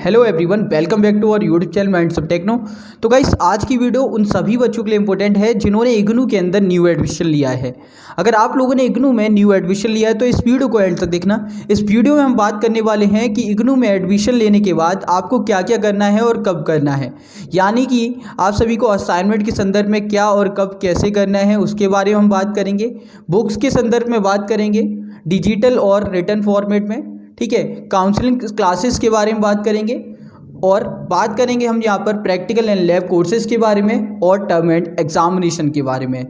Hello everyone, welcome back to our YouTube channel Minds of Techno. तो guys, आज की video उन सभी बच्चों के लिए इंपॉर्टेंट है जिन्होंने इग्नू के अंदर न्यू एडमिशन लिया है। अगर आप लोगों ने इग्नू में न्यू एडमिशन लिया है तो इस वीडियो को एंड तक देखना। इस वीडियो में हम बात करने वाले हैं कि इग्नू में एडमिशन लेने के बाद आपको क्या क्या करना है और कब करना है, यानी कि आप सभी को असाइनमेंट के संदर्भ में क्या और कब कैसे करना है उसके बारे में हम बात करेंगे। बुक्स के संदर्भ में बात करेंगे, डिजिटल और रिटन फॉर्मेट में, ठीक है। काउंसलिंग क्लासेस के बारे में बात करेंगे और बात करेंगे हम यहाँ पर प्रैक्टिकल एंड लैब कोर्सेज के बारे में और टर्म एंड एग्जामिनेशन के बारे में,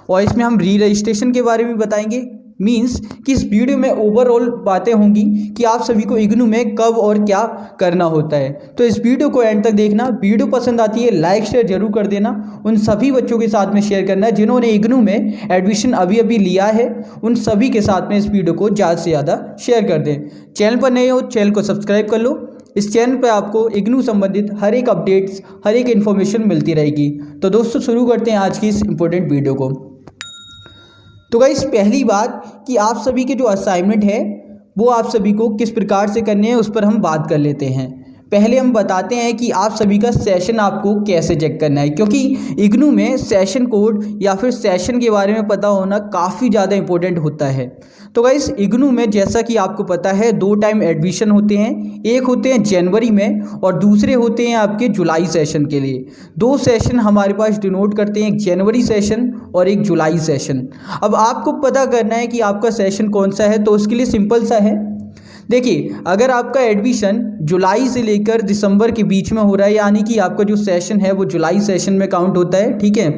और इसमें हम री रजिस्ट्रेशन के बारे में बताएंगे। मींस कि इस वीडियो में ओवरऑल बातें होंगी कि आप सभी को इग्नू में कब और क्या करना होता है। तो इस वीडियो को एंड तक देखना। वीडियो पसंद आती है लाइक शेयर जरूर कर देना। उन सभी बच्चों के साथ में शेयर करना जिन्होंने इग्नू में एडमिशन अभी अभी लिया है, उन सभी के साथ में इस वीडियो को ज़्यादा से ज़्यादा शेयर कर दें। चैनल पर नए हो चैनल को सब्सक्राइब कर लो। इस चैनल पर आपको इग्नू संबंधित हर एक अपडेट्स, हर एक इन्फॉर्मेशन मिलती रहेगी। तो दोस्तों, शुरू करते हैं आज की इस इम्पोर्टेंट वीडियो को। तो गाइस, पहली बात कि आप सभी के जो असाइनमेंट है वो आप सभी को किस प्रकार से करने हैं उस पर हम बात कर लेते हैं। पहले हम बताते हैं कि आप सभी का सेशन आपको कैसे चेक करना है, क्योंकि इग्नू में सेशन कोड या फिर सेशन के बारे में पता होना काफ़ी ज़्यादा इंपॉर्टेंट होता है। तो गाइस, इग्नू में जैसा कि आपको पता है 2 टाइम एडमिशन होते हैं। एक होते हैं जनवरी में और दूसरे होते हैं आपके जुलाई सेशन के लिए। 2 सेशन हमारे पास डिनोट करते हैं, एक जनवरी सेशन और एक जुलाई सेशन। अब आपको पता करना है कि आपका सेशन कौन सा है, तो उसके लिए सिंपल सा है। देखिए, अगर आपका एडमिशन जुलाई से लेकर दिसंबर के बीच में हो रहा है, यानी कि आपका जो सेशन है वो जुलाई सेशन में काउंट होता है, ठीक है।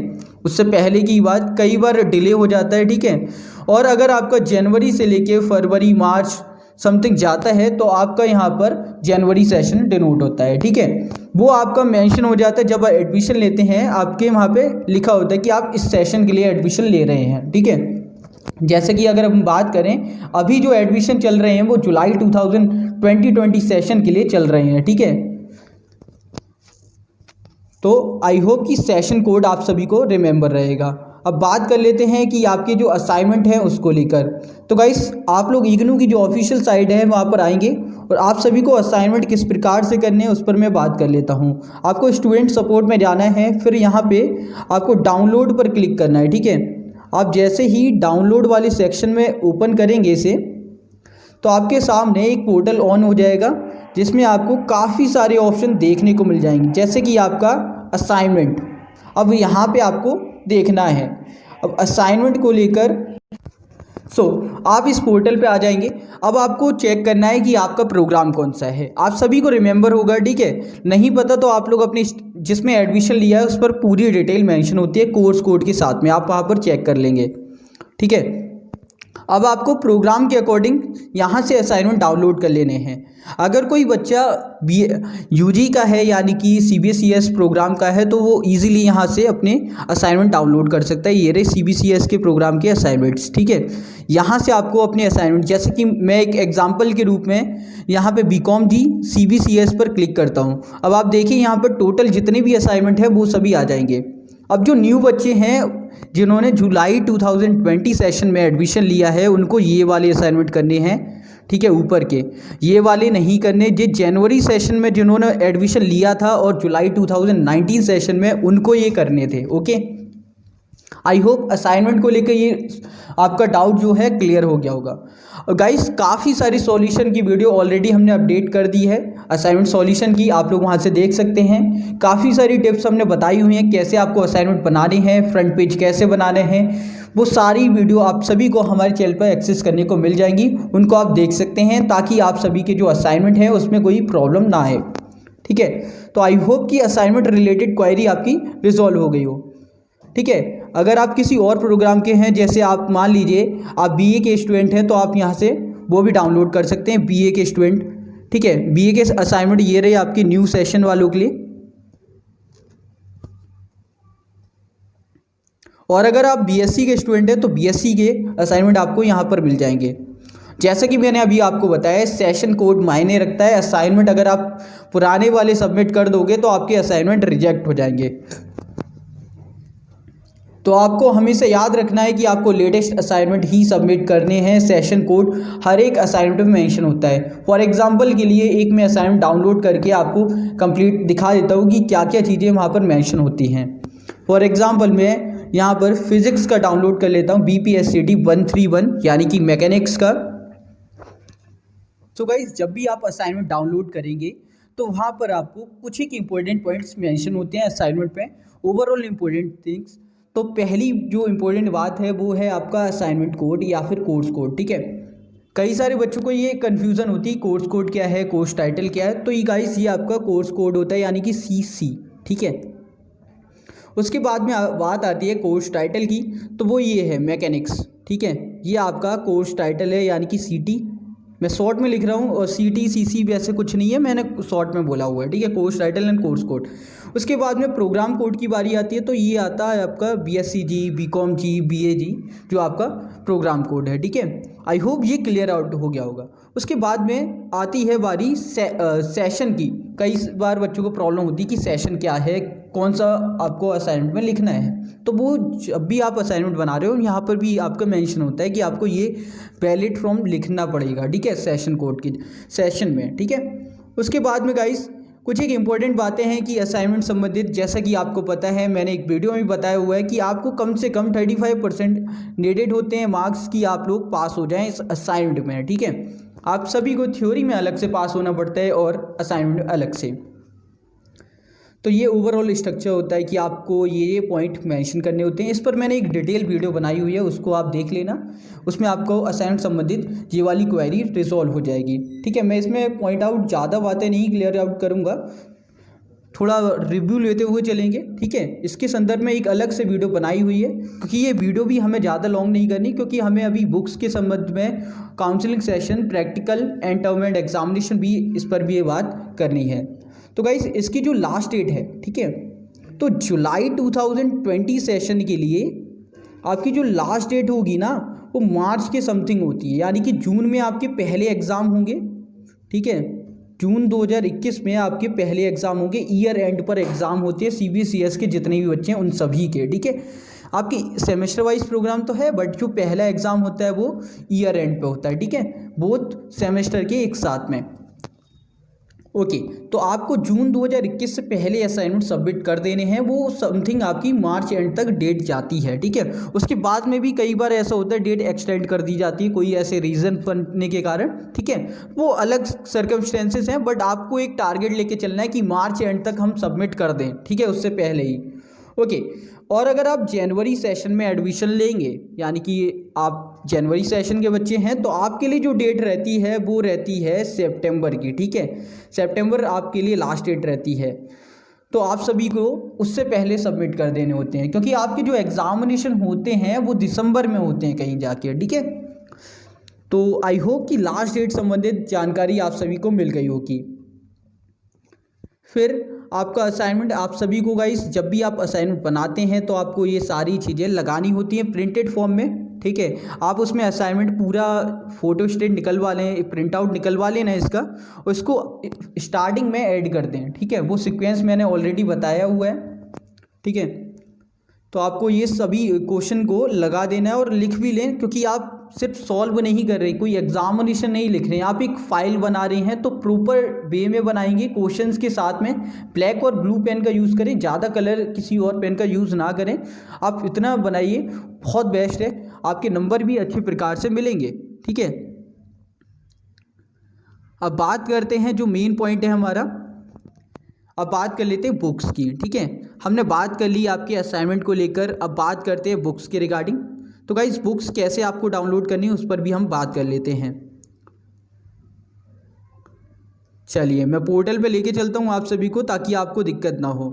उससे पहले की बात, कई बार डिले हो जाता है, ठीक है। और अगर आपका जनवरी से लेकर फरवरी मार्च समथिंग जाता है तो आपका यहाँ पर जनवरी सेशन डिनोट होता है, ठीक है। वो आपका मेंशन हो जाता है जब आप एडमिशन लेते हैं, आपके वहाँ पे लिखा होता है कि आप इस सेशन के लिए एडमिशन ले रहे हैं, ठीक है। जैसे कि अगर हम बात करें, अभी जो एडमिशन चल रहे हैं वो जुलाई 2020 सेशन के लिए चल रहे हैं, ठीक है। तो आई होप कि सेशन कोड आप सभी को रिमेंबर रहेगा। अब बात कर लेते हैं कि आपके जो असाइनमेंट हैं उसको लेकर। तो गाइस, आप लोग इग्नू की जो ऑफिशियल साइट है वहाँ पर आएंगे और आप सभी को असाइनमेंट किस प्रकार से करने हैं उस पर मैं बात कर लेता हूँ। आपको स्टूडेंट सपोर्ट में जाना है, फिर यहाँ पे आपको डाउनलोड पर क्लिक करना है, ठीक है। आप जैसे ही डाउनलोड वाले सेक्शन में ओपन करेंगे इसे, तो आपके सामने एक पोर्टल ऑन हो जाएगा जिसमें आपको काफ़ी सारे ऑप्शन देखने को मिल जाएंगे, जैसे कि आपका असाइनमेंट। अब यहाँ पे आपको देखना है। अब असाइनमेंट को लेकर आप इस पोर्टल पे आ जाएंगे। अब आपको चेक करना है कि आपका प्रोग्राम कौन सा है। आप सभी को रिमेंबर होगा, ठीक है। नहीं पता तो आप लोग अपनी जिसमें एडमिशन लिया है उस पर पूरी डिटेल मेंशन होती है कोर्स कोड के साथ में, आप वहाँ पर चेक कर लेंगे, ठीक है। अब आपको प्रोग्राम के अकॉर्डिंग यहाँ से असाइनमेंट डाउनलोड कर लेने हैं। अगर कोई बच्चा यूजी का है यानी कि CBSES प्रोग्राम का है तो वो इजीली यहाँ से अपने असाइनमेंट डाउनलोड कर सकता है। ये रहे CBSES के प्रोग्राम के असाइनमेंट्स, ठीक है। यहाँ से आपको अपने असाइनमेंट, जैसे कि मैं एक एग्जांपल के रूप में यहाँ पे BCom जी CBSES पर क्लिक करता हूँ। अब आप देखिए यहाँ पर टोटल जितने भी असाइनमेंट है वो सभी आ जाएंगे। अब जो न्यू बच्चे हैं जिन्होंने जुलाई 2020 सेशन में एडमिशन लिया है उनको ये वाले असाइनमेंट करने हैं, ठीक है। ऊपर के ये वाले नहीं करने। जो जनवरी सेशन में जिन्होंने एडमिशन लिया था और जुलाई 2019 सेशन में उनको ये करने थे, ओके। आई होप असाइनमेंट को लेकर ये आपका डाउट जो है क्लियर हो गया होगा। और गाइस, काफ़ी सारी सॉल्यूशन की वीडियो ऑलरेडी हमने अपडेट कर दी है असाइनमेंट सॉल्यूशन की, आप लोग वहाँ से देख सकते हैं। काफ़ी सारी टिप्स हमने बताई हुई हैं कैसे आपको असाइनमेंट बनाने हैं, फ्रंट पेज कैसे बनाने हैं। वो सारी वीडियो आप सभी को हमारे चैनल पर एक्सेस करने को मिल जाएंगी, उनको आप देख सकते हैं ताकि आप सभी के जो असाइनमेंट है उसमें कोई प्रॉब्लम ना आए, ठीक है। तो आई होप कि असाइनमेंट रिलेटेड क्वेरी आपकी रिजॉल्व हो गई हो, ठीक है। अगर आप किसी और प्रोग्राम के हैं, जैसे आप मान लीजिए आप BA के स्टूडेंट हैं, तो आप यहाँ से वो भी डाउनलोड कर सकते हैं, BA के स्टूडेंट, ठीक है। BA के असाइनमेंट ये रहे आपके न्यू सेशन वालों के लिए। और अगर आप BSc के स्टूडेंट हैं तो BSc के असाइनमेंट आपको यहाँ पर मिल जाएंगे। जैसा कि मैंने अभी आपको बताया, सेशन कोड मायने रखता है। असाइनमेंट अगर आप पुराने वाले सबमिट कर दोगे तो आपके असाइनमेंट रिजेक्ट हो जाएंगे। तो आपको हमेशा याद रखना है कि आपको लेटेस्ट असाइनमेंट ही सबमिट करने हैं। सेशन कोड हर एक असाइनमेंट में मेंशन होता है। फॉर एग्जांपल के लिए एक मैं असाइनमेंट डाउनलोड करके आपको कंप्लीट दिखा देता हूँ कि क्या क्या चीज़ें वहाँ पर मेंशन होती हैं। फॉर एग्जांपल मैं यहाँ पर फिजिक्स का डाउनलोड कर लेता हूँ, BPSCT 131 यानी कि मैकेनिक्स का। तो गाइस जब भी आप असाइनमेंट डाउनलोड करेंगे तो वहाँ पर आपको कुछ एक इंपॉर्टेंट पॉइंट्स मेंशन होते हैं असाइनमेंट पे, ओवरऑल इंपॉर्टेंट थिंग्स। तो पहली जो इम्पोर्टेंट बात है वो है आपका असाइनमेंट कोड या फिर कोर्स कोड, ठीक है। कई सारे बच्चों को ये कन्फ्यूज़न होती है कोर्स कोड क्या है, कोर्स टाइटल क्या है। तो ये गाइस ये आपका कोर्स कोड होता है यानी कि CC, ठीक है। उसके बाद में बात आती है कोर्स टाइटल की, तो वो ये है मैकेनिक्स, ठीक है। ये आपका कोर्स टाइटल है यानी कि CT, मैं शॉर्ट में लिख रहा हूँ, और CT CC भी ऐसे कुछ नहीं है, मैंने शॉर्ट में बोला हुआ है, ठीक है। Course title and course code. उसके बाद में प्रोग्राम कोड की बारी आती है, तो ये आता है आपका BSc BCom BA जो आपका प्रोग्राम कोड है, ठीक है। आई होप ये क्लियर आउट हो गया होगा। उसके बाद में आती है बारी सेशन की। कई बार बच्चों को प्रॉब्लम होती है कि सेशन क्या है, कौन सा आपको असाइनमेंट में लिखना है। तो वो जब भी आप असाइनमेंट बना रहे हो यहाँ पर भी आपका मेंशन होता है कि आपको ये वैलिड फॉर्म लिखना पड़ेगा, ठीक है, सेशन कोड की सेशन में, ठीक है। उसके बाद में गाइस कुछ एक इम्पॉर्टेंट बातें हैं कि असाइनमेंट संबंधित, जैसा कि आपको पता है मैंने एक वीडियो में बताया हुआ है कि आपको कम से कम 35% नीडेड होते हैं मार्क्स की आप लोग पास हो जाएं इस असाइनमेंट में, ठीक है। आप सभी को थ्योरी में अलग से पास होना पड़ता है और असाइनमेंट अलग से। तो ये ओवरऑल स्ट्रक्चर होता है कि आपको ये पॉइंट मेंशन करने होते हैं। इस पर मैंने एक डिटेल वीडियो बनाई हुई है, उसको आप देख लेना। उसमें आपको असाइनमेंट संबंधित ये वाली क्वेरी रिजॉल्व हो जाएगी, ठीक है। मैं इसमें पॉइंट आउट ज़्यादा बातें नहीं क्लियर आउट करूँगा, थोड़ा रिव्यू लेते हुए चलेंगे, ठीक है। इसके संदर्भ में एक अलग से वीडियो बनाई हुई है, क्योंकि ये वीडियो भी हमें ज़्यादा लॉन्ग नहीं करनी, क्योंकि हमें अभी बुक्स के संबंध में counselling session, practical and term and examination भी, इस पर भी ये बात करनी है। तो गाइस इसकी जो लास्ट डेट है, ठीक है, तो जुलाई 2020 सेशन के लिए आपकी जो लास्ट डेट होगी ना वो मार्च के समथिंग होती है, यानी कि जून में आपके पहले एग्ज़ाम होंगे, ठीक है। जून 2021 में आपके पहले एग्ज़ाम होंगे। ईयर एंड पर एग्ज़ाम होते हैं CBCS के जितने भी बच्चे हैं उन सभी के, ठीक है। आपकी सेमेस्टर वाइज प्रोग्राम तो है, बट जो पहला एग्ज़ाम होता है वो ईयर एंड पे होता है, ठीक है, बोथ सेमेस्टर के एक साथ में। ओके, तो आपको जून 2021 से पहले असाइनमेंट सबमिट कर देने हैं, वो समथिंग आपकी मार्च एंड तक डेट जाती है, ठीक है। उसके बाद में भी कई बार ऐसा होता है डेट एक्सटेंड कर दी जाती है कोई ऐसे रीज़न बनने के कारण, ठीक है। वो अलग सर्कमस्टेंसेस हैं, बट आपको एक टारगेट लेके चलना है कि मार्च एंड तक हम सबमिट कर दें, ठीक है, उससे पहले ही। ओके, और अगर आप जनवरी सेशन में एडमिशन लेंगे, यानी कि आप जनवरी सेशन के बच्चे हैं, तो आपके लिए जो डेट रहती है वो रहती है सितंबर की, ठीक है। सितंबर आपके लिए लास्ट डेट रहती है, तो आप सभी को उससे पहले सबमिट कर देने होते हैं, क्योंकि आपके जो एग्जामिनेशन होते हैं वो दिसंबर में होते हैं कहीं जाके, ठीक है। तो आई होप कि लास्ट डेट संबंधित जानकारी आप सभी को मिल गई होगी। फिर आपका असाइनमेंट, आप सभी को गाइस जब भी आप असाइनमेंट बनाते हैं तो आपको ये सारी चीज़ें लगानी होती हैं प्रिंटेड फॉर्म में, ठीक है। आप उसमें असाइनमेंट पूरा फोटो स्टेट निकलवा लें, प्रिंट आउट निकलवा लेना इसका, और इसको स्टार्टिंग में ऐड कर दें, ठीक है। वो सीक्वेंस मैंने ऑलरेडी बताया हुआ है, ठीक है। तो आपको ये सभी क्वेश्चन को लगा देना है और लिख भी लें, क्योंकि आप सिर्फ सॉल्व नहीं कर रहे, कोई एग्जामिनेशन नहीं लिख रहे हैं, आप एक फाइल बना रहे हैं, तो प्रॉपर वे में बनाएंगे। क्वेश्चंस के साथ में ब्लैक और ब्लू पेन का यूज़ करें, ज़्यादा कलर किसी और पेन का यूज़ ना करें। आप इतना बनाइए, बहुत बेस्ट है, आपके नंबर भी अच्छे प्रकार से मिलेंगे, ठीक है। अब बात करते हैं जो मेन पॉइंट है हमारा, अब बात कर लेते हैं बुक्स की, ठीक है। हमने बात कर ली आपके असाइनमेंट को लेकर, अब बात करते हैं बुक्स के रिगार्डिंग। तो गाइस बुक्स कैसे आपको डाउनलोड करनी है उस पर भी हम बात कर लेते हैं। चलिए मैं पोर्टल पे लेके चलता हूँ आप सभी को, ताकि आपको दिक्कत ना हो।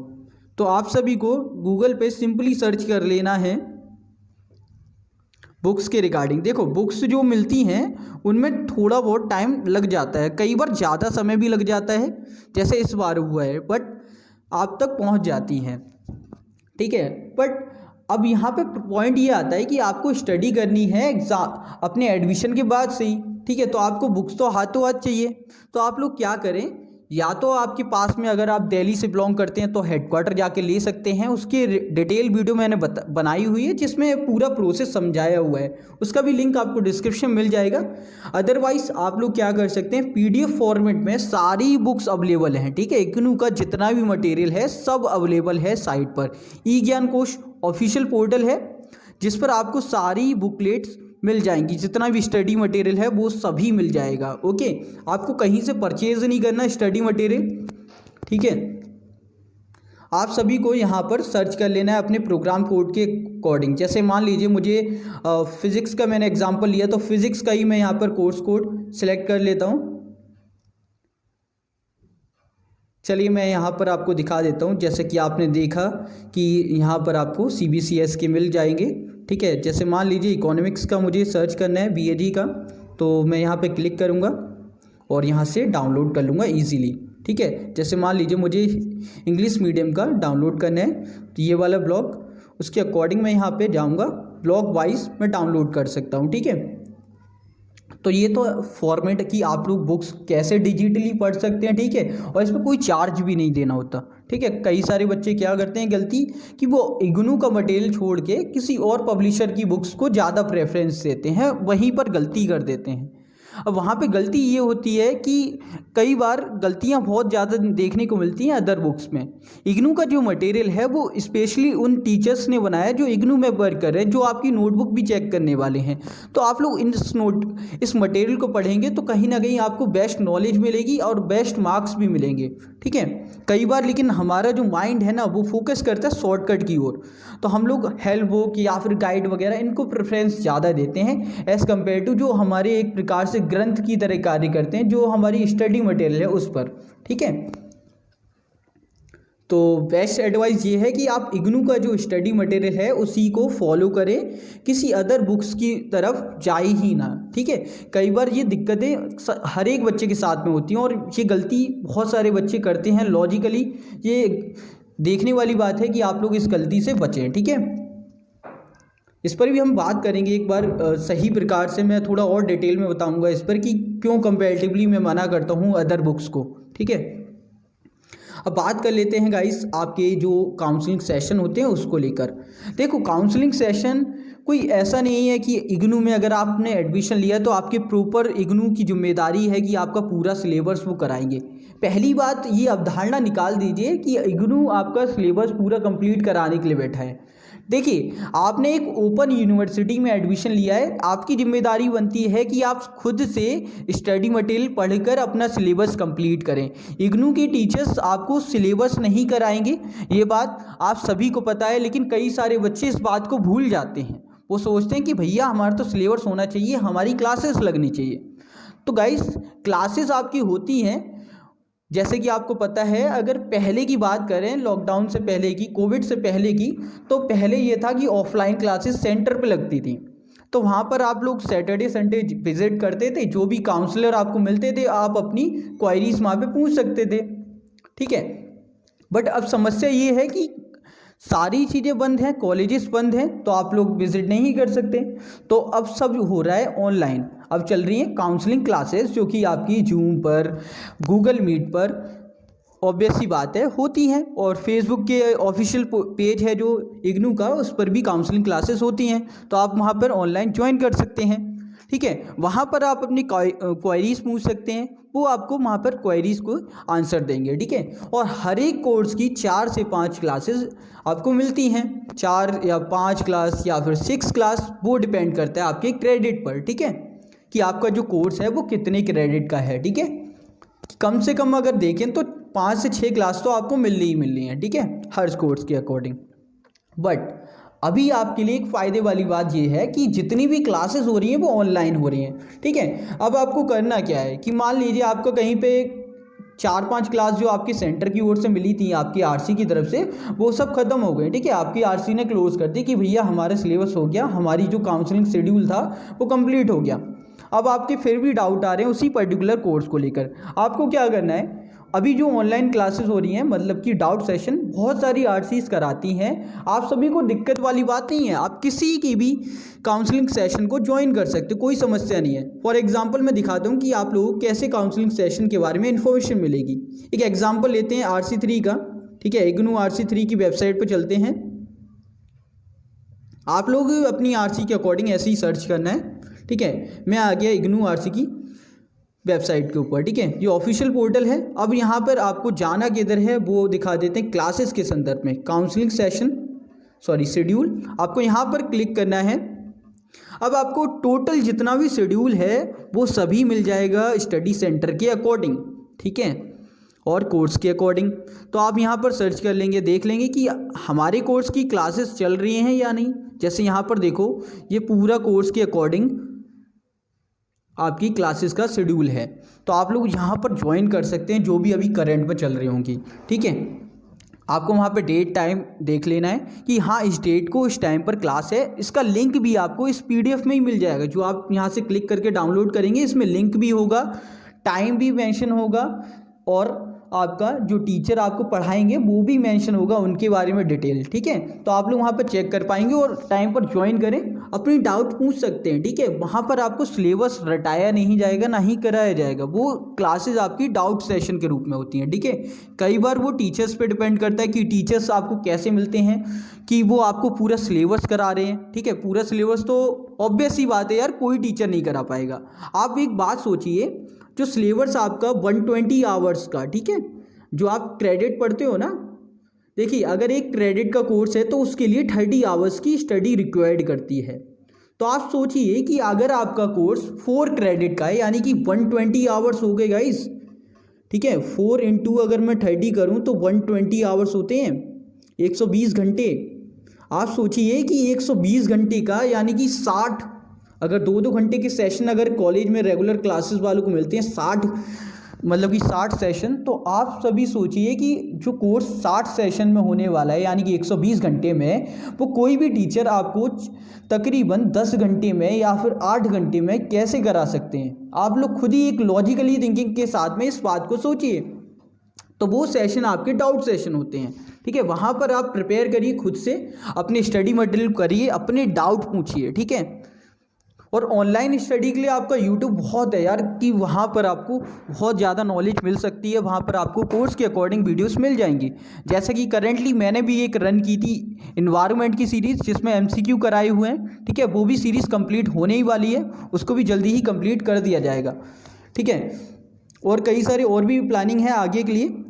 तो आप सभी को गूगल पे सिंपली सर्च कर लेना है बुक्स के रिगार्डिंग। देखो बुक्स जो मिलती हैं उनमें थोड़ा बहुत टाइम लग जाता है, कई बार ज़्यादा समय भी लग जाता है, जैसे इस बार हुआ है, बट आप तक पहुंच जाती हैं, ठीक है। बट अब यहाँ पे पॉइंट ये आता है कि आपको स्टडी करनी है एग्ज़ाम अपने एडमिशन के बाद से ही, ठीक है। तो आपको बुक्स तो हाथों हाथ चाहिए, तो आप लोग क्या करें, या तो आपके पास में अगर आप दिल्ली से बिलोंग करते हैं तो हेडक्वार्टर जाके ले सकते हैं, उसकी डिटेल वीडियो मैंने बनाई हुई है जिसमें पूरा प्रोसेस समझाया हुआ है, उसका भी लिंक आपको डिस्क्रिप्शन मिल जाएगा। अदरवाइज आप लोग क्या कर सकते हैं, PDF फॉर्मेट में सारी बुक्स अवेलेबल हैं, ठीक है। इग्नू का जितना भी मटेरियल है सब अवेलेबल है साइट पर। ई ज्ञान कोश ऑफिशियल पोर्टल है जिस पर आपको सारी बुकलेट्स मिल जाएंगी, जितना भी स्टडी मटेरियल है वो सभी मिल जाएगा। ओके, आपको कहीं से परचेज नहीं करना स्टडी मटेरियल, ठीक है। आप सभी को यहाँ पर सर्च कर लेना है अपने प्रोग्राम कोड के अकॉर्डिंग। जैसे मान लीजिए मुझे फिज़िक्स का मैंने एग्जांपल लिया तो फिज़िक्स का ही मैं यहाँ पर कोर्स कोड सिलेक्ट कर लेता हूँ। चलिए मैं यहाँ पर आपको दिखा देता हूँ। जैसे कि आपने देखा कि यहाँ पर आपको CBCS के मिल जाएंगे, ठीक है। जैसे मान लीजिए इकोनॉमिक्स का मुझे सर्च करना है BAG का, तो मैं यहाँ पे क्लिक करूँगा और यहाँ से डाउनलोड कर लूँगा ईजीली, ठीक है। जैसे मान लीजिए मुझे इंग्लिश मीडियम का डाउनलोड करना है तो ये वाला ब्लॉग, उसके अकॉर्डिंग मैं यहाँ पे जाऊँगा, ब्लॉग वाइज मैं डाउनलोड कर सकता हूँ, ठीक है। तो ये तो फॉर्मेट की आप लोग बुक्स कैसे डिजिटली पढ़ सकते हैं, ठीक है। और इसमें कोई चार्ज भी नहीं देना होता, ठीक है। कई सारे बच्चे क्या करते हैं गलती कि वो इग्नू का मटेरियल छोड़ के किसी और पब्लिशर की बुक्स को ज़्यादा प्रेफरेंस देते हैं, वहीं पर गलती कर देते हैं। अब वहाँ पे गलती ये होती है कि कई बार गलतियाँ बहुत ज़्यादा देखने को मिलती हैं अदर बुक्स में। इग्नू का जो मटेरियल है वो स्पेशली उन टीचर्स ने बनाया जो इग्नू में वर्क कर रहे हैं, जो आपकी नोटबुक भी चेक करने वाले हैं। तो आप लोग इस मटेरियल को पढ़ेंगे तो कहीं ना कहीं आपको बेस्ट नॉलेज मिलेगी और बेस्ट मार्क्स भी मिलेंगे, ठीक है। कई बार लेकिन हमारा जो माइंड है ना वो फोकस करता है शॉर्टकट की ओर, तो हम लोग हेल्प बुक या फिर गाइड वगैरह इनको प्रेफरेंस ज़्यादा देते हैं एज़ कम्पेयर टू जो हमारे एक प्रकार से ग्रंथ की तरह कार्य करते हैं, जो हमारी स्टडी मटेरियल है उस पर, ठीक है। तो बेस्ट एडवाइस ये है कि आप इग्नू का जो स्टडी मटेरियल है उसी को फॉलो करें, किसी अदर बुक्स की तरफ जाए ही ना, ठीक है। कई बार ये दिक्कतें हर एक बच्चे के साथ में होती हैं और ये गलती बहुत सारे बच्चे करते हैं लॉजिकली। ये देखने वाली बात है कि आप लोग इस गलती से बचें, ठीक है। इस पर भी हम बात करेंगे एक बार सही प्रकार से, मैं थोड़ा और डिटेल में बताऊंगा इस पर कि क्यों कंपैरेटिवली मैं मना करता हूँ अदर बुक्स को, ठीक है। अब बात कर लेते हैं गाइस आपके जो काउंसलिंग सेशन होते हैं उसको लेकर। देखो काउंसलिंग सेशन कोई ऐसा नहीं है कि इग्नू में अगर आपने एडमिशन लिया तो आपके प्रॉपर इग्नू की जिम्मेदारी है कि आपका पूरा सिलेबस वो कराएंगे। पहली बात ये अवधारणा निकाल दीजिए कि इग्नू आपका सिलेबस पूरा कंप्लीट कराने के लिए बैठा है। देखिए आपने एक ओपन यूनिवर्सिटी में एडमिशन लिया है, आपकी जिम्मेदारी बनती है कि आप खुद से स्टडी मटेरियल पढ़कर अपना सिलेबस कंप्लीट करें। इग्नू के टीचर्स आपको सिलेबस नहीं कराएंगे, ये बात आप सभी को पता है, लेकिन कई सारे बच्चे इस बात को भूल जाते हैं। वो सोचते हैं कि भैया हमारा तो सिलेबस होना चाहिए, हमारी क्लासेस लगनी चाहिए। तो गाइस क्लासेस आपकी होती हैं, जैसे कि आपको पता है अगर पहले की बात करें लॉकडाउन से पहले की, कोविड से पहले की, तो पहले ये था कि ऑफलाइन क्लासेस सेंटर पे लगती थी। तो वहाँ पर आप लोग सैटरडे संडे विजिट करते थे, जो भी काउंसलर आपको मिलते थे आप अपनी क्वायरीज वहाँ पे पूछ सकते थे, ठीक है। बट अब समस्या ये है कि सारी चीज़ें बंद हैं, कॉलेजेस बंद हैं, तो आप लोग विजिट नहीं कर सकते। तो अब सब हो रहा है ऑनलाइन। अब चल रही हैं काउंसलिंग क्लासेस जो कि आपकी जूम पर, गूगल मीट पर ऑब्वियस सी बात है होती हैं, और फेसबुक के ऑफिशियल पेज है जो इग्नू का, उस पर भी काउंसलिंग क्लासेस होती हैं, तो आप वहाँ पर ऑनलाइन ज्वाइन कर सकते हैं, ठीक है। वहाँ पर आप अपनी क्वायरीज पूछ सकते हैं, वो आपको वहाँ पर क्वायरीज को आंसर देंगे, ठीक है। और हर एक कोर्स की 4 से 5 क्लासेस आपको मिलती हैं, 4 या 5 क्लास या फिर 6 क्लास, वो डिपेंड करता है आपके क्रेडिट पर, ठीक है, कि आपका जो कोर्स है वो कितने क्रेडिट का है, ठीक है। कम से कम अगर देखें तो 5 से 6 क्लास तो आपको मिलनी ही मिलनी है, ठीक है, हर कोर्स के अकॉर्डिंग। बट अभी आपके लिए एक फ़ायदे वाली बात ये है कि जितनी भी क्लासेस हो रही हैं वो ऑनलाइन हो रही हैं, ठीक है। अब आपको करना क्या है कि मान लीजिए आपको कहीं पे 4-5 क्लास जो आपके सेंटर की ओर से मिली थी आपकी आरसी की तरफ से, वो सब खत्म हो गए, ठीक है। आपकी आरसी ने क्लोज कर दी कि भैया हमारा सिलेबस हो गया, हमारी जो काउंसलिंग शेड्यूल था वो कंप्लीट हो गया। अब आपके फिर भी डाउट आ रहे हैं उसी पर्टिकुलर कोर्स को लेकर, आपको क्या करना है, अभी जो ऑनलाइन क्लासेस हो रही हैं, मतलब कि डाउट सेशन, बहुत सारी आरसीज कराती हैं। आप सभी को दिक्कत वाली बात नहीं है, आप किसी की भी काउंसलिंग सेशन को ज्वाइन कर सकते हो, कोई समस्या नहीं है। फॉर एग्जांपल मैं दिखाता हूँ कि आप लोगों को कैसे काउंसलिंग सेशन के बारे में इन्फॉर्मेशन मिलेगी। एक एग्जांपल लेते हैं RC3 का, ठीक है। इग्नू RC3 की वेबसाइट पर चलते हैं। आप लोग अपनी RC के अकॉर्डिंग ऐसे ही सर्च करना है, ठीक है। मैं आ गया इग्नू RC की वेबसाइट के ऊपर, ठीक है। ये ऑफिशियल पोर्टल है। अब यहाँ पर आपको जाना किधर है वो दिखा देते हैं। क्लासेस के संदर्भ में काउंसलिंग सेशन, शेड्यूल, आपको यहाँ पर क्लिक करना है। अब आपको टोटल जितना भी शेड्यूल है वो सभी मिल जाएगा स्टडी सेंटर के अकॉर्डिंग, ठीक है, और कोर्स के अकॉर्डिंग। तो आप यहाँ पर सर्च कर लेंगे, देख लेंगे कि हमारे कोर्स की क्लासेस चल रही हैं या नहीं। जैसे यहाँ पर देखो, ये पूरा कोर्स के अकॉर्डिंग आपकी क्लासेस का शेड्यूल है। तो आप लोग यहाँ पर ज्वाइन कर सकते हैं जो भी अभी करंट में चल रही होंगी, ठीक है। आपको वहाँ पे डेट टाइम देख लेना है कि हाँ इस डेट को इस टाइम पर क्लास है। इसका लिंक भी आपको इस PDF में ही मिल जाएगा, जो आप यहाँ से क्लिक करके डाउनलोड करेंगे। इसमें लिंक भी होगा, टाइम भी मेंशन होगा, और आपका जो टीचर आपको पढ़ाएंगे वो भी मेंशन होगा, उनके बारे में डिटेल, ठीक है। तो आप लोग वहाँ पर चेक कर पाएंगे और टाइम पर ज्वाइन करें, अपनी डाउट पूछ सकते हैं, ठीक है। वहाँ पर आपको सिलेबस रटाया नहीं जाएगा, ना ही कराया जाएगा। वो क्लासेस आपकी डाउट सेशन के रूप में होती हैं, ठीक है। कई बार वो टीचर्स पे डिपेंड करता है कि टीचर्स आपको कैसे मिलते हैं, कि वो आपको पूरा सिलेबस करा रहे हैं, ठीक है। पूरा सिलेबस तो ऑब्वियस ही बात है यार, कोई टीचर नहीं करा पाएगा। आप एक बात सोचिए, जो सिलेबस आपका 120 आवर्स का, ठीक है, जो आप क्रेडिट पढ़ते हो ना, देखिए अगर एक क्रेडिट का कोर्स है तो उसके लिए 30 आवर्स की स्टडी रिक्वायर्ड करती है। तो आप सोचिए कि अगर आपका कोर्स 4 क्रेडिट का है, यानी कि 120 आवर्स हो गए गाइस, ठीक है। 4 इंटू अगर मैं 30 करूँ तो 120 आवर्स होते हैं, 120 घंटे। आप सोचिए कि 120 घंटे का यानी कि 60, अगर 2-2 घंटे के सेशन अगर कॉलेज में रेगुलर क्लासेस वालों को मिलते हैं, 60 मतलब कि 60 सेशन, तो आप सभी सोचिए कि जो कोर्स 60 सेशन में होने वाला है, यानी कि 120 घंटे में, वो कोई भी टीचर आपको तकरीबन 10 घंटे में या फिर 8 घंटे में कैसे करा सकते हैं। आप लोग खुद ही एक लॉजिकली थिंकिंग के साथ में इस बात को सोचिए। तो वो सेशन आपके डाउट सेशन होते हैं, ठीक है। वहाँ पर आप प्रिपेयर करिए, खुद से अपने स्टडी मटेरियल करिए, अपने डाउट पूछिए, ठीक है। और ऑनलाइन स्टडी के लिए आपका यूट्यूब बहुत है यार, कि वहाँ पर आपको बहुत ज़्यादा नॉलेज मिल सकती है। वहाँ पर आपको कोर्स के अकॉर्डिंग वीडियोस मिल जाएंगी। जैसे कि करेंटली मैंने भी एक रन की थी इन्वायरमेंट की सीरीज़, जिसमें MCQ कराए हुए हैं, ठीक है। वो भी सीरीज़ कंप्लीट होने ही वाली है, उसको भी जल्दी ही कंप्लीट कर दिया जाएगा, ठीक है। और कई सारे और भी प्लानिंग है आगे के लिए।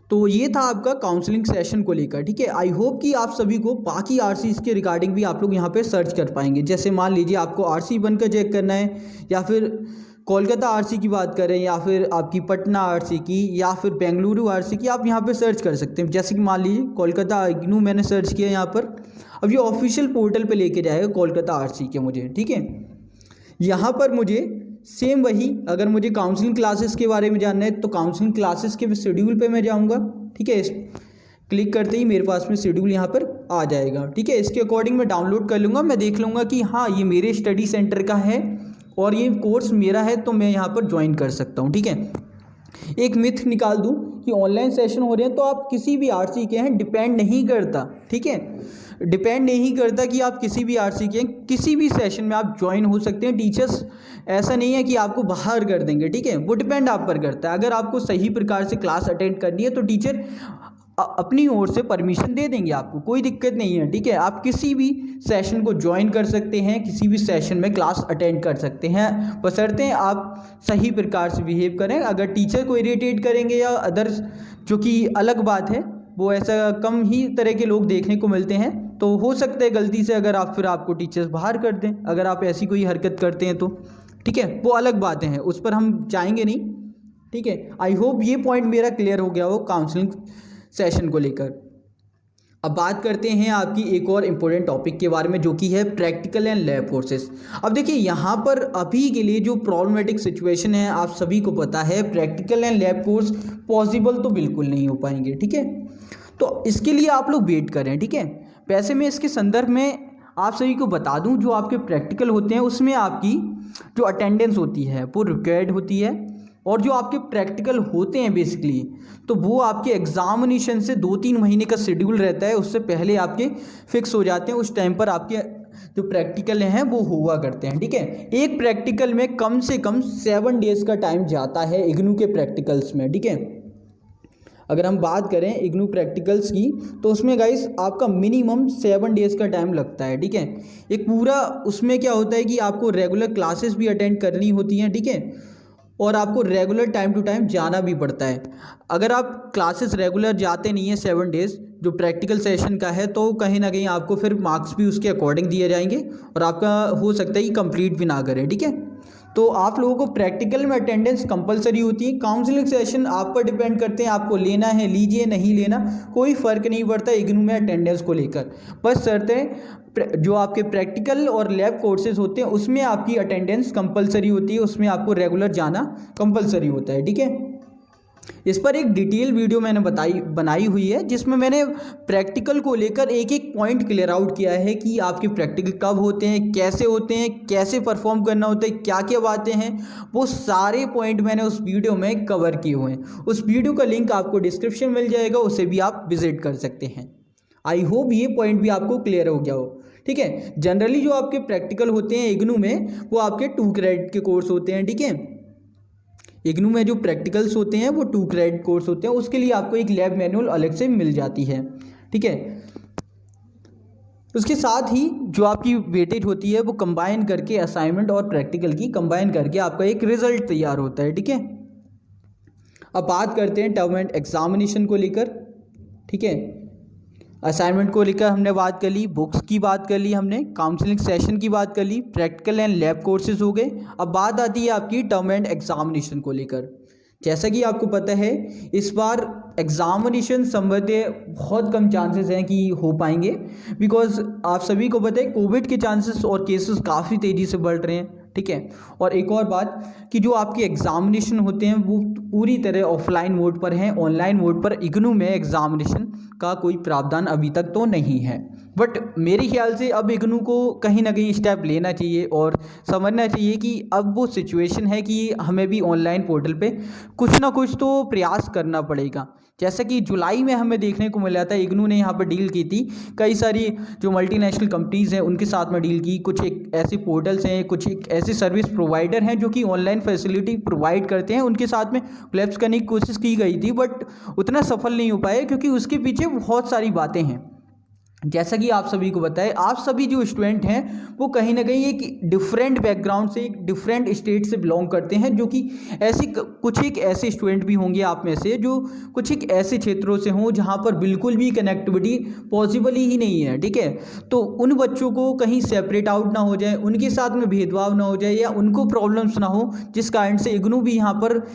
तो ये था आपका काउंसलिंग सेशन को लेकर, ठीक है। आई होप कि आप सभी को बाकी RCs के रिगार्डिंग भी आप लोग यहाँ पे सर्च कर पाएंगे। जैसे मान लीजिए आपको RC बनकर चेक करना है, या फिर कोलकाता RC की बात करें, या फिर आपकी पटना RC की, या फिर बेंगलुरु RC की, आप यहाँ पे सर्च कर सकते हैं। जैसे कि मान लीजिए कोलकाता इग्नू मैंने सर्च किया यहाँ पर, अब ये ऑफिशियल पोर्टल पर लेके जाएगा कोलकाता RC के मुझे, ठीक है। यहाँ पर मुझे सेम वही, अगर मुझे काउंसलिंग क्लासेस के बारे में जानना है तो काउंसलिंग क्लासेस के शेड्यूल पे मैं जाऊँगा, ठीक है। क्लिक करते ही मेरे पास में शेड्यूल यहाँ पर आ जाएगा, ठीक है। इसके अकॉर्डिंग मैं डाउनलोड कर लूँगा, मैं देख लूँगा कि हाँ ये मेरे स्टडी सेंटर का है और ये कोर्स मेरा है, तो मैं यहाँ पर ज्वाइन कर सकता हूँ, ठीक है। एक मिथ निकाल दूँ कि ऑनलाइन सेशन हो रहे हैं तो आप किसी भी RC के हैं, डिपेंड नहीं करता, ठीक है। डिपेंड नहीं करता कि आप किसी भी RC के हैं, किसी भी सेशन में आप ज्वाइन हो सकते हैं। टीचर्स ऐसा नहीं है कि आपको बाहर कर देंगे, ठीक है। वो डिपेंड आप पर करता है। अगर आपको सही प्रकार से क्लास अटेंड करनी है तो टीचर अपनी ओर से परमिशन दे देंगे, आपको कोई दिक्कत नहीं है, ठीक है। आप किसी भी सेशन को ज्वाइन कर सकते हैं, किसी भी सेशन में क्लास अटेंड कर सकते हैं, बशर्ते आप सही प्रकार से बिहेव करें। अगर टीचर को इरिटेट करेंगे या अदर्स, जो कि अलग बात है, वो ऐसा कम ही तरह के लोग देखने को मिलते हैं, तो हो सकता है गलती से अगर आप, फिर आपको टीचर्स बाहर कर दें अगर आप ऐसी कोई हरकत करते हैं तो, ठीक है। वो अलग बातें हैं, उस पर हम जाएंगे नहीं, ठीक है। आई होप ये पॉइंट मेरा क्लियर हो गया हो काउंसलिंग सेशन को लेकर। अब बात करते हैं आपकी एक और इम्पोर्टेंट टॉपिक के बारे में, जो कि है प्रैक्टिकल एंड लैब कोर्सेज। अब देखिए यहाँ पर अभी के लिए जो प्रॉब्लमेटिक सिचुएशन है, आप सभी को पता है, practical and lab course possible तो बिल्कुल नहीं हो पाएंगे, ठीक है। तो इसके लिए आप लोग वेट करें, ठीक है। वैसे मैं इसके संदर्भ में आप सभी को बता दूं, जो आपके प्रैक्टिकल होते हैं उसमें आपकी जो अटेंडेंस होती है वो रिक्वायर्ड होती है, और जो आपके प्रैक्टिकल होते हैं बेसिकली, तो वो आपके एग्जामिनेशन से 2-3 महीने का शेड्यूल रहता है, उससे पहले आपके फिक्स हो जाते हैं। उस टाइम पर आपके जो प्रैक्टिकल हैं वो हुआ करते हैं, ठीक है। एक प्रैक्टिकल में कम से कम 7 डेज़ का टाइम जाता है इग्नू के प्रैक्टिकल्स में, ठीक है। अगर हम बात करें इग्नू प्रैक्टिकल्स की, तो उसमें गाइस आपका मिनिमम 7 डेज़ का टाइम लगता है, ठीक है। एक पूरा उसमें क्या होता है कि आपको रेगुलर क्लासेस भी अटेंड करनी होती हैं, ठीक है, और आपको रेगुलर टाइम टू टाइम जाना भी पड़ता है। अगर आप क्लासेस रेगुलर जाते नहीं हैं 7 डेज़ जो प्रैक्टिकल सेशन का है, तो कहीं ना कहीं आपको फिर मार्क्स भी उसके अकॉर्डिंग दिए जाएंगे और आपका हो सकता है कि कंप्लीट भी ना करें, ठीक है। तो आप लोगों को प्रैक्टिकल में अटेंडेंस कंपलसरी होती है। काउंसलिंग सेशन आप पर डिपेंड करते हैं, आपको लेना है लीजिए, नहीं लेना कोई फ़र्क नहीं पड़ता इग्नू में अटेंडेंस को लेकर। बस शर्तें जो आपके प्रैक्टिकल और लैब कोर्सेज होते हैं उसमें आपकी अटेंडेंस कंपलसरी होती है, उसमें आपको रेगुलर जाना कंपलसरी होता है, ठीक है। इस पर एक डिटेल वीडियो मैंने बनाई हुई है, जिसमें मैंने प्रैक्टिकल को लेकर एक एक पॉइंट क्लियर आउट किया है कि आपके प्रैक्टिकल कब होते हैं, कैसे परफॉर्म करना होता है, क्या क्या बातें हैं, वो सारे पॉइंट मैंने उस वीडियो में कवर किए हुए हैं। उस वीडियो का लिंक आपको डिस्क्रिप्शन मिल जाएगा, उसे भी आप विजिट कर सकते हैं। आई होप ये पॉइंट भी आपको क्लियर हो गया हो, ठीक है। जनरली जो आपके प्रैक्टिकल होते हैं इग्नू में, वो आपके 2 क्रेडिट के कोर्स होते हैं, ठीक है। इग्नू में जो प्रैक्टिकल्स होते हैं वो 2 क्रेडिट कोर्स होते हैं, उसके लिए आपको एक लैब मैनुअल अलग से मिल जाती है, ठीक है। उसके साथ ही जो आपकी वेटेज होती है वो कंबाइन करके असाइनमेंट और प्रैक्टिकल की कंबाइन करके आपका एक रिजल्ट तैयार होता है, ठीक है। अब बात करते हैं टर्म एंड एग्जामिनेशन को लेकर, ठीक है। असाइनमेंट को लेकर हमने बात कर ली, बुक्स की बात कर ली हमने, काउंसलिंग सेशन की बात कर ली, प्रैक्टिकल एंड लैब कोर्सेज हो गए। अब बात आती है आपकी टर्म एंड एग्जामिनेशन को लेकर। जैसा कि आपको पता है इस बार एग्जामिनेशन संबंधी बहुत कम चांसेस हैं कि हो पाएंगे, बिकॉज आप सभी को पता है कोविड के चांसेस और केसेस काफ़ी तेज़ी से बढ़ रहे हैं, ठीक है। और एक और बात कि जो आपके एग्जामिनेशन होते हैं वो पूरी तरह ऑफलाइन मोड पर हैं, ऑनलाइन मोड पर इग्नू में एग्जामिनेशन का कोई प्रावधान अभी तक तो नहीं है। बट मेरे ख्याल से अब इग्नू को कहीं ना कहीं स्टेप लेना चाहिए और समझना चाहिए कि अब वो सिचुएशन है कि हमें भी ऑनलाइन पोर्टल पे कुछ ना कुछ तो प्रयास करना पड़ेगा। जैसा कि जुलाई में हमें देखने को मिला था, इग्नू ने यहाँ पर डील की थी, कई सारी जो मल्टीनेशनल कंपनीज़ हैं उनके साथ में डील की, कुछ एक ऐसे पोर्टल्स हैं, कुछ एक ऐसे सर्विस प्रोवाइडर हैं जो कि ऑनलाइन फैसिलिटी प्रोवाइड करते हैं, उनके साथ में कोलैब्स करने की कोशिश की गई थी, बट उतना सफल नहीं हो पाए क्योंकि उसके पीछे बहुत सारी बातें हैं। जैसा कि आप सभी को बताएं, आप सभी जो स्टूडेंट हैं वो कहीं ना कहीं एक डिफरेंट बैकग्राउंड से, एक डिफरेंट स्टेट से बिलोंग करते हैं, जो कि कुछ एक ऐसे स्टूडेंट भी होंगे आप में से जो कुछ एक ऐसे क्षेत्रों से हों जहां पर बिल्कुल भी कनेक्टिविटी पॉसिबल ही नहीं है, ठीक है। तो उन बच्चों को कहीं सेपरेट आउट ना हो जाए, उनके साथ में भेदभाव ना हो जाए या उनको प्रॉब्लम्स ना हो, जिस कारण से इग्नू भी यहाँ पर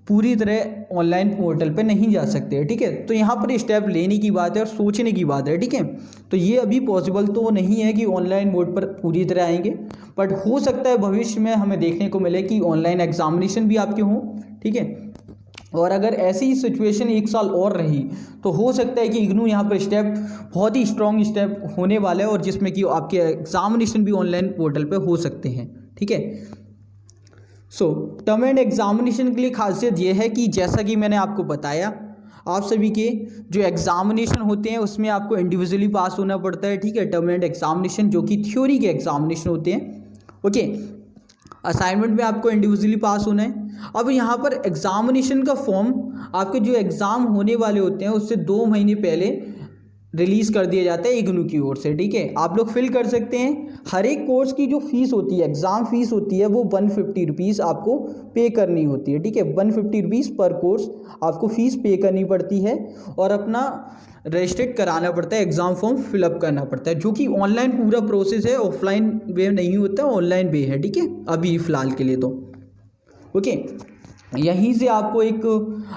पूरी तरह ऑनलाइन पोर्टल पे नहीं जा सकते, ठीक है। तो यहाँ पर स्टेप लेने की बात है और सोचने की बात है, ठीक है। तो ये अभी पॉसिबल तो नहीं है कि ऑनलाइन मोड पर पूरी तरह आएंगे, बट हो सकता है भविष्य में हमें देखने को मिले कि ऑनलाइन एग्जामिनेशन भी आपके हों, ठीक है। और अगर ऐसी सिचुएशन 1 साल और रही तो हो सकता है कि इग्नू यहाँ पर स्टेप बहुत ही स्ट्रॉन्ग स्टेप होने वाला है और जिसमें कि आपके एग्जामिनेशन भी ऑनलाइन पोर्टल पर हो सकते हैं, ठीक है। टर्म एंड एग्जामिनेशन के लिए खासियत यह है कि जैसा कि मैंने आपको बताया, आप सभी के जो एग्जामिनेशन होते हैं उसमें आपको इंडिविजुअली पास होना पड़ता है, ठीक है। टर्म एंड एग्जामिनेशन जो कि थ्योरी के एग्जामिनेशन होते हैं, ओके। असाइनमेंट में आपको इंडिविजुअली पास होना है। अब यहाँ पर एग्जामिनेशन का फॉर्म आपके जो एग्ज़ाम होने वाले होते हैं उससे 2 महीने पहले रिलीज़ कर दिया जाता है इग्नू की ओर से, ठीक है। आप लोग फिल कर सकते हैं। हर एक कोर्स की जो फीस होती है, एग्ज़ाम फीस होती है, वो 150 रुपीज़ आपको पे करनी होती है, ठीक है। 150 रुपीज़ पर कोर्स आपको फ़ीस पे करनी पड़ती है और अपना रजिस्ट्रेट कराना पड़ता है, एग्ज़ाम फॉर्म फिलअप करना पड़ता है, जो कि ऑनलाइन पूरा प्रोसेस है, ऑफलाइन वे नहीं होता, ऑनलाइन वे है, ठीक है, अभी फ़िलहाल के लिए तो, ओके। यहीं से आपको एक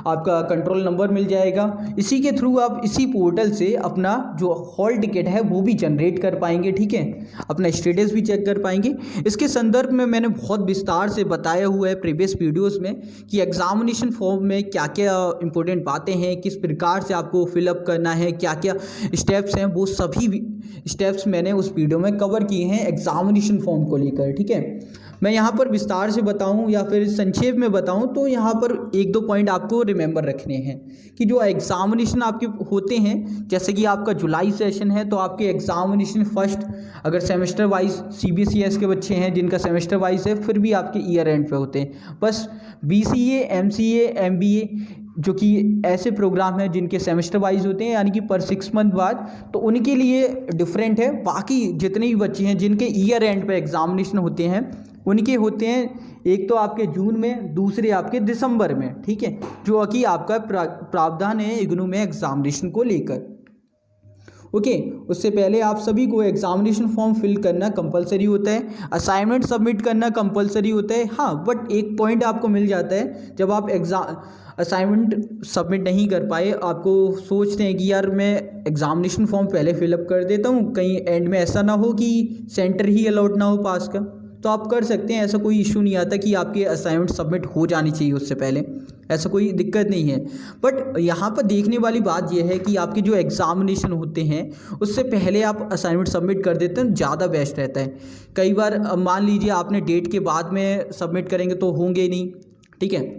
आपका कंट्रोल नंबर मिल जाएगा, इसी के थ्रू आप इसी पोर्टल से अपना जो हॉल टिकट है वो भी जनरेट कर पाएंगे, ठीक है। अपना स्टेटस भी चेक कर पाएंगे। इसके संदर्भ में मैंने बहुत विस्तार से बताया हुआ है प्रीवियस वीडियोस में कि एग्जामिनेशन फॉर्म में क्या क्या इंपॉर्टेंट बातें हैं, किस प्रकार से आपको फिलअप करना है, क्या क्या स्टेप्स हैं, वो सभी स्टेप्स मैंने उस वीडियो में कवर किए हैं एग्जामिनेशन फॉर्म को लेकर, ठीक है। मैं यहाँ पर विस्तार से बताऊँ या फिर संक्षेप में बताऊँ तो यहाँ पर एक दो पॉइंट आपको रिमेंबर रखने हैं कि जो एग्ज़ामिनेशन आपके होते हैं, जैसे कि आपका जुलाई सेशन है तो आपके एग्ज़ामिनेशन फर्स्ट, अगर सेमेस्टर वाइज CBSE के बच्चे हैं जिनका सेमेस्टर वाइज है, फिर भी आपके ईयर एंड पे होते हैं। बस BCA, MCA, MBA जो कि ऐसे प्रोग्राम हैं जिनके सेमेस्टर वाइज होते हैं, यानी कि पर 6 मंथ बाद, तो उनके लिए डिफरेंट है। बाकी जितने भी बच्चे हैं जिनके ईयर एंड पे एग्ज़ामिनेशन होते हैं उनके होते हैं एक तो आपके जून में, दूसरे आपके दिसंबर में, ठीक है, जो कि आपका प्रावधान है इग्नू में एग्ज़ामिनेशन को लेकर। ओके, उससे पहले आप सभी को एग्जामिनेशन फॉर्म फिल करना कंपलसरी होता है, असाइनमेंट सबमिट करना कंपलसरी होता है। हाँ, बट एक पॉइंट आपको मिल जाता है, जब आप असाइनमेंट सबमिट नहीं कर पाए, आपको सोचते हैं कि यार मैं एग्जामिनेशन फॉर्म पहले फिलअप कर देता हूँ, कहीं एंड में ऐसा ना हो कि सेंटर ही अलॉट ना हो पास का, तो आप कर सकते हैं। ऐसा कोई इशू नहीं आता कि आपके असाइनमेंट सबमिट हो जानी चाहिए उससे पहले, ऐसा कोई दिक्कत नहीं है। बट यहाँ पर देखने वाली बात यह है कि आपके जो एग्ज़ामिनेशन होते हैं उससे पहले आप असाइनमेंट सबमिट कर देते हैं, ज़्यादा बेस्ट रहता है। कई बार मान लीजिए आपने डेट के बाद में सबमिट करेंगे तो होंगे नहीं, ठीक है,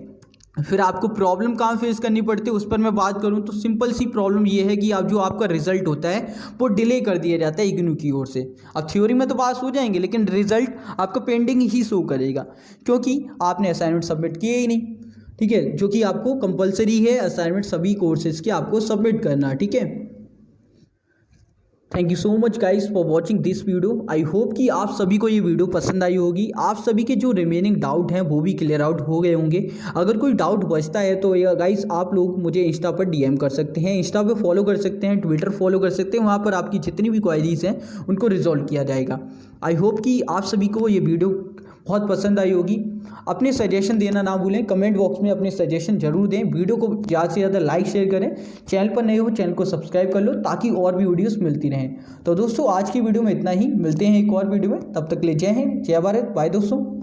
फिर आपको प्रॉब्लम कहाँ फेस करनी पड़ती है उस पर मैं बात करूँ तो सिंपल सी प्रॉब्लम ये है कि आप जो आपका रिजल्ट होता है वो डिले कर दिया जाता है इग्नू की ओर से। आप थ्योरी में तो पास हो जाएंगे लेकिन रिजल्ट आपका पेंडिंग ही शो करेगा, क्योंकि आपने असाइनमेंट सबमिट किए ही नहीं, ठीक है, जो कि आपको कंपलसरी है असाइनमेंट सभी कोर्सेज के आपको सबमिट करना, ठीक है। Thank you so much guys for watching this video. I hope कि आप सभी को ये वीडियो पसंद आई होगी, आप सभी के जो रिमेनिंग डाउट हैं वो भी क्लियर आउट हो गए होंगे। अगर कोई डाउट बचता है तो गाइस आप लोग मुझे इंस्टा पर DM कर सकते हैं, इंस्टा पे फॉलो कर सकते हैं, ट्विटर फॉलो कर सकते हैं, वहाँ पर आपकी जितनी भी क्वायरीज हैं उनको रिजॉल्व किया जाएगा। आई होप कि आप सभी को ये वीडियो बहुत पसंद आई होगी। अपने सजेशन देना ना भूलें, कमेंट बॉक्स में अपने सजेशन जरूर दें, वीडियो को ज़्यादा से ज़्यादा लाइक शेयर करें, चैनल पर नए हो चैनल को सब्सक्राइब कर लो ताकि और भी वीडियोस मिलती रहें। तो दोस्तों आज की वीडियो में इतना ही, मिलते हैं एक और वीडियो में, तब तक के लिए जय हिंद, जय भारत, बाय दोस्तों।